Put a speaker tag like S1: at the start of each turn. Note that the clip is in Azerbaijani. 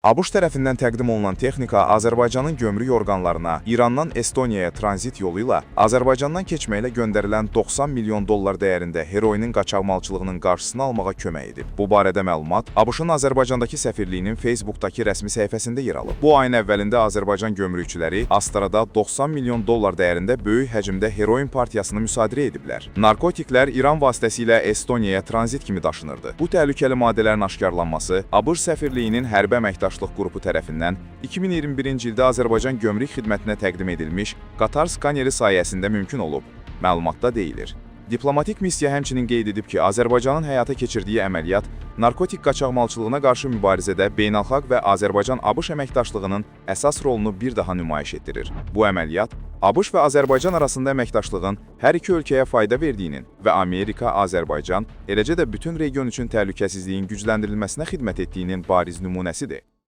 S1: ABŞ tərəfindən təqdim olunan texnika Azərbaycanın gömrük orqanlarına İrandan Estoniyaya tranzit yolu ilə Azərbaycandan keçməklə göndərilən 90 milyon dollar dəyərində heroinin qaçaqmalçılığının qarşısını almağa kömək edib. Bu barədə məlumat ABŞ-ın Azərbaycandakı səfirliyinin Facebookdakı rəsmi səhifəsində yer alıb. Bu ayın əvvəlində Azərbaycan gömrükçüləri Astarada 90 milyon dollar dəyərində böyük həcmdə heroin partiyasını müsadirə ediblər. Narkotiklər İran vasitəsilə Estoniyaya tranzit kimi daşınırdı. Bu təhlükəli maddələrin aşkarlanması ABŞ səfirliyinin hərbi əməkdaşları qrupu tərəfindən 2021-ci ildə Azərbaycan gömrük xidmətinə təqdim edilmiş qatar skaneri sayəsində mümkün olub, məlumatda deyilir. Diplomatik missiya həmçinin qeyd edib ki, Azərbaycanın həyata keçirdiyi əməliyyat narkotik qaçaqmalçılığına qarşı mübarizədə beynəlxalq və Azərbaycan-ABŞ əməkdaşlığının əsas rolunu bir daha nümayiş etdirir. Bu əməliyyat ABŞ və Azərbaycan arasında əməkdaşlığın hər iki ölkəyə fayda verdiyinin və Amerika, Azərbaycan, eləcə də bütün region üçün təhlükəsizliyin gücləndirilməsinə xidmət etdiyinin bariz nümunəsidir.